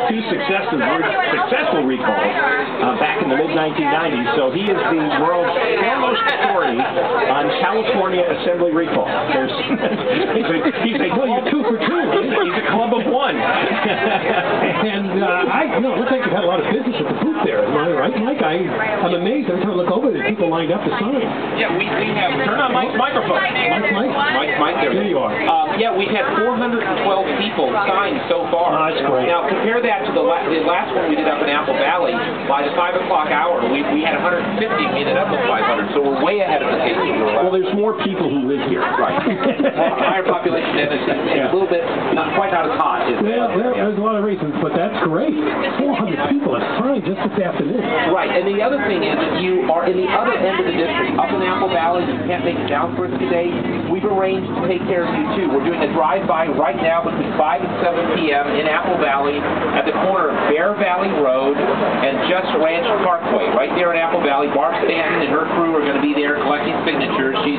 two successful recalls back in the mid-1990s, so he is the world's foremost authority on California assembly recall. He's a club, you're 2 for 2. He's a club of one. And it looks like you've had a lot of business at the booth there. Am I right, Mike? I'm amazed every time I look over there, people lined up to sign. Yeah, we have. Turn on Mike's microphone. Mike, there you are. Yeah, we've had 412 people signed so far. That's great. Now, compare that to the last one we did up in Apple Valley. By the 5 o'clock hour, we had 150. We ended up with 500, so we're way ahead of the pace. Well, there's more people who live here. Right. Higher population density, and a little bit, not as hot. Well, there's a lot of reasons, but that's great. 400 people have signed just this afternoon. Right, and the other thing is that you are in the other end of the district, up in Apple Valley. You can't make it down for us today. We've arranged to take care of you too. We're doing a drive-by right now between 5 and 7 p.m. in Apple Valley at the corner of Bear Valley Road and Just Ranch Parkway, right there in Apple Valley. Barb Stanton and her crew are going to be there collecting signatures. She's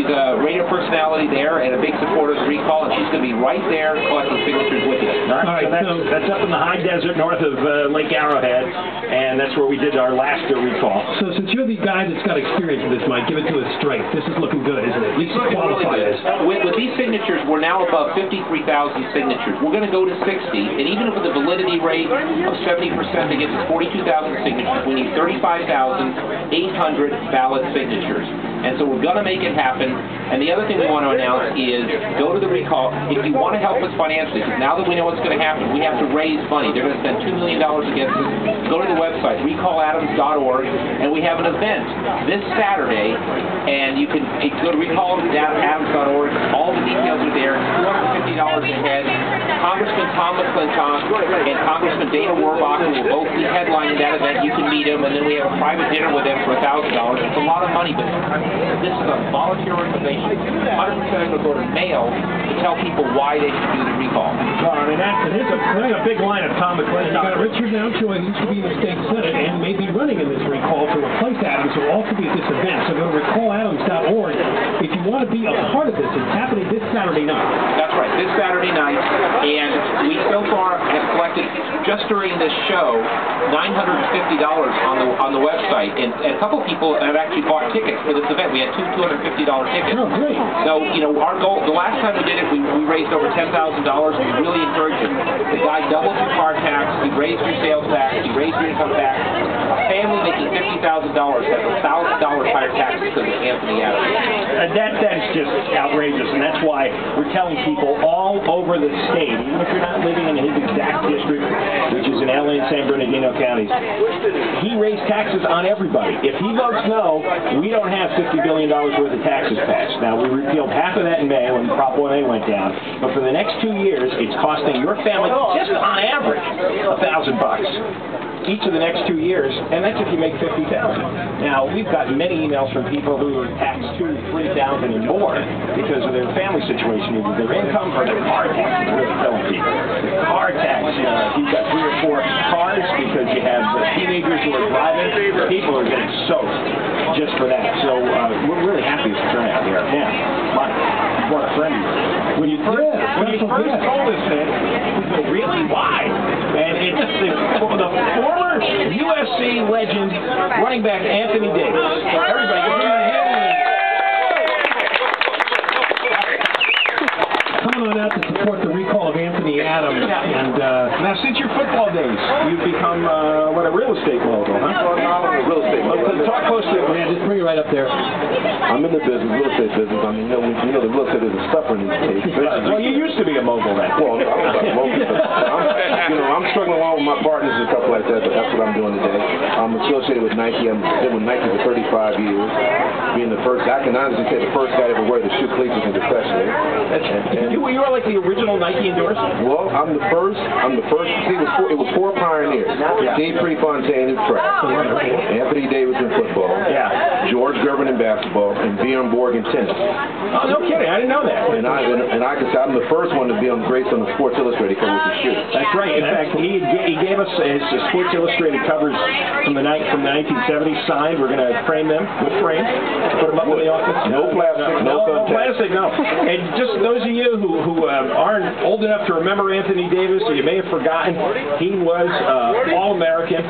a radio personality there and a big supporter of the recall, and she's going to be right there collecting signatures with you. All right, so that's up in the high desert north of Lake Arrowhead, and that's where we did our last recall. So since you're the guy that's got experience with this, Mike, give it to us straight. This is looking good, isn't it? At least you qualify this. With these signatures, we're now above 53,000 signatures. We're going to go to 60, and even with a validity rate of 70%, that gets us 42,000 signatures. We need 35,800 valid signatures. And so we're going to make it happen. And the other thing we want to announce is go to the recall. If you want to help us financially, because now that we know what's going to happen, we have to raise money. They're going to spend $2 million against us. Go to the website, recaladams.org, and we have an event this Saturday. And you can go to recaladams.org. All the details are there. $250 a head. Congressman Tom McClintock and Congressman Dana Warbacher will both be headlining that event. You can meet them, and then we have a private dinner with them for $1,000. It's a lot of money, but this is a volunteer organization. 100% going to go to mail to tell people why they should do the recall. Well, I mean, that's a big line of Tom McClintock. You got Richard Mountjoy, who used to be in the state senate and may be running in this recall to replace Adams, who will also be at this event. So go to recaladams.org if you want to be a part of this. It's happening this Saturday night. That's right, this Saturday night. And we so far have collected, just during this show, $950 on the website. And a couple people have actually bought tickets for this event. We had two $250 tickets. Oh, great. So, our goal, the last time we did it, we raised over $10,000. We really encouraged it. The guy doubled your car tax, he raised your sales tax, he raised your income tax. A family making $50,000 has $1,000 higher taxes because of Anthony Adams. That's just outrageous, and that's why we're telling people all over the state, even if you're not living in his exact district, which is in LA and San Bernardino counties, he raised taxes on everybody. If he votes no, we don't have $50 billion worth of taxes passed. Now, we repealed half of that in May when Prop 1A went down, but for the next 2 years, it's costing your family, just on average, $1,000 each of the next 2 years, and that's if you make $50,000. Now, we've got many emails from people who are taxed $2,000, $3,000 and more because of their family situation, either their income or their car tax is really killing people. The car tax, if you've got 3 or 4 cars because you have teenagers who are driving, people are getting soaked just for that. So we're really happy with the turnout here. Now, Mike, what a friend you are. When you first told us that, we go, really? Why? And it's the former USC legend running back Anthony Davis. Everybody, give him a hand. Coming on out to support the recall of Anthony Adams. And now, since your football days, you've become a real estate mogul, huh? Real estate mogul. Talk close to it, man. Just bring it right up there. I'm in the business, real estate business. I mean, you know the real estate is suffering these days. Well, you used to be a mogul then. Well, I'm a mogul. I'm struggling along with my partners and stuff like that, but that's what I'm doing today. I'm associated with Nike. I've been with Nike for 35 years. Being the first, I can honestly say the first guy to ever wear the shoe cleats in professionally. You were like the original Nike endorser? Well, I'm the first. See, it was 4 pioneers. Yeah. Dave Prefontaine in track. Anthony Davis in football. Yeah. George Gervin in basketball, and Bjorn Borg in tennis. Oh, no kidding. I didn't know that. And I can say I'm the first one to be graced on the Sports Illustrated cover with the shoe. That's right. In fact, he gave us his Sports Illustrated covers from from the 1970s signed. We're going to frame them with frames, put them up in the office. No plastic, no plastic, no. And just those of you who aren't old enough to remember Anthony Davis, or you may have forgotten, he was All-American,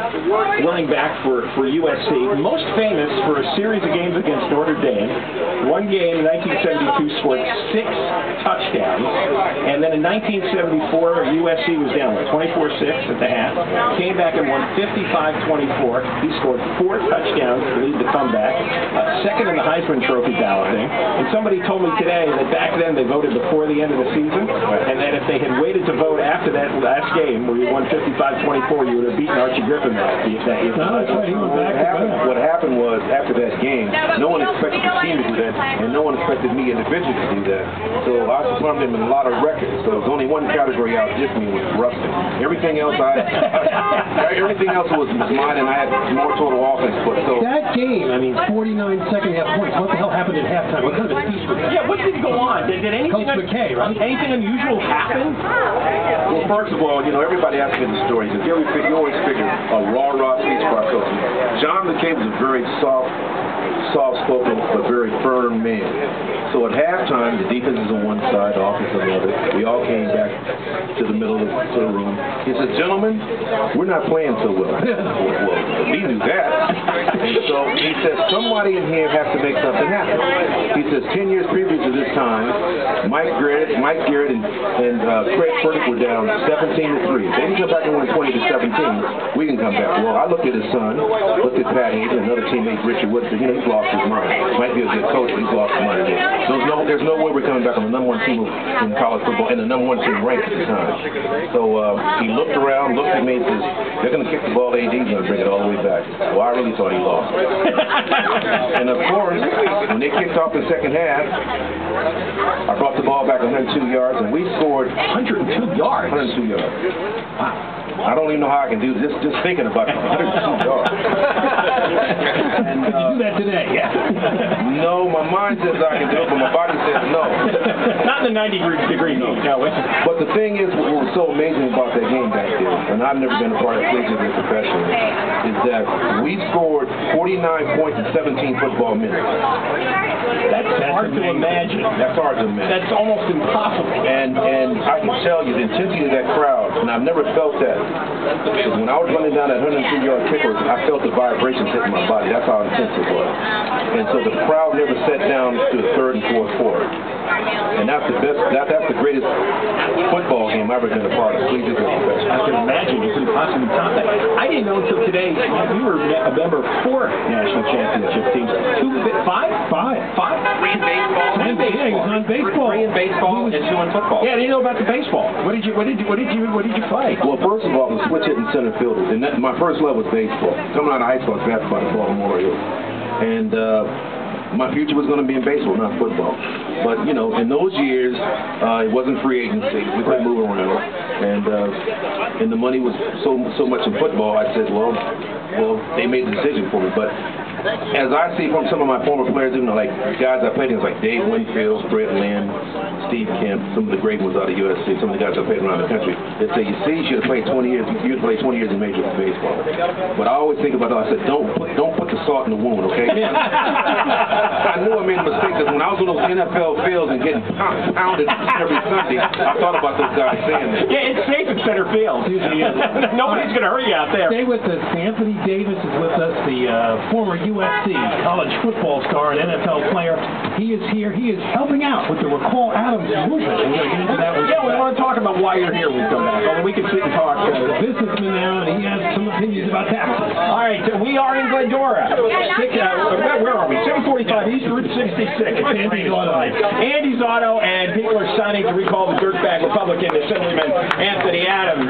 running back for USC. Most famous for a series of games against Notre Dame. One game in 1972 scored 6 touchdowns, and then in 1974 USC was down 24-6 at the half. Came back and won 55-24. He scored 4 touchdowns to lead the comeback. Second in the Heisman Trophy balloting. And somebody told me today that back then they voted before the end of the season, and that if they had waited to vote after that last game where you won 55-24, you would have beaten Archie Griffin that year. What happened was, after that game, no one expected the team to do that, and no one expected me individually to do that. So I performed him in a lot of records. So there's only one category out just me was rusting. Everything else was mine, and I had more total offense. But so that game, I mean, 49 second half points. What the hell happened at halftime? What kind of a speech was that? Yeah, what did go on? Did anything? Coach McKay, right? Anything unusual happen? Well, first of all, everybody asks me the story. You always figure a raw speech by our coach. John McKay was a very soft-spoken but very firm man. So at halftime, the defense is on one side, the offense on the other. We all came back to the middle of the room. He said, "Gentlemen, we're not playing so well." Well, we knew that. And so he said, "Somebody in here has to make something happen." He says, 10 years previous to this time, Mike Garrett and Craig Furtick were down 17-3. They can come back and win 20-17. We can come back. Well, I looked at his son, looked at Pat Hayden, another teammate, Richard Woodson. He's lost his mind. Might be a good coach, but he's lost his mind again. There's no way we're coming back on the number 1 team in college football and the number 1 team ranked at the time. So he looked around, looked at me, and says, "They're going to kick the ball. AD's going to bring it all the way back." Well, I really thought he lost. And of course, when they kicked off the second half, I brought the ball back 102 yards, and we scored 102 yards. 102 yards. Wow. I don't even know how I can do this, just thinking about it. 102 yards. And, could you do that today? Yeah. No, my mind says I can do it, but my body says no. Not in the 90-degree heat. No. But the thing is, what was so amazing about that game back there, and I've never been a part of collegiate professionally, is that we scored 49 points in 17 football minutes. That's hard to imagine. That's hard to imagine. That's almost impossible. And I can tell you the intensity of that crowd, and I've never felt that. Because when I was running down that 102-yard kicker, I felt the vibrations hitting my body. That's how intense it was. And so the crowd never sat down to the third and fourth quarter. And that's the best. That's the greatest football game I've ever been a part of. Please do that. I can imagine you couldn't possibly top that. I didn't know until today you were a member of 4 national championship teams. 5. 3 in baseball. 3 in baseball. 3 in baseball and 2 in football. Yeah, I didn't know about the baseball. What did you play? Well, first of all, I was switch hitting center fielder, and my first love was baseball. Coming out of high school, I was basketball at Baltimore Orioles, and my future was going to be in baseball, not football. But in those years, it wasn't free agency. We couldn't move around, and the money was so much in football. I said, well, they made the decision for me, but. As I see from some of my former players, like guys I played against, like Dave Winfield, Brett Lynn, Steve Kemp, some of the great ones out of USC, some of the guys I played around the country, they say, you see, you should have played 20 years. You should play 20 years in Major League Baseball. But I always think about that. I said, don't put the salt in the wound, okay? I knew I made a mistake because when I was on those NFL fields and getting pounded every Sunday, I thought about those guys saying that. Yeah, it's safe in center field. Nobody's going to hurt you out there. Stay with us. Anthony Davis is with us, the former USC college football star and NFL player. He is here. He is helping out with the Recall Adams movement. We're going to get into that one. Yeah, we want to talk about why you're here when we come back. Although we can sit and talk. He's a businessman now, and he has some opinions about taxes. All right, we are in Glendora. Where are we? 745 East Route 66. Andy's Auto. Andy's Auto, and people are signing to recall the dirtbag Republican Assemblyman Anthony Adams.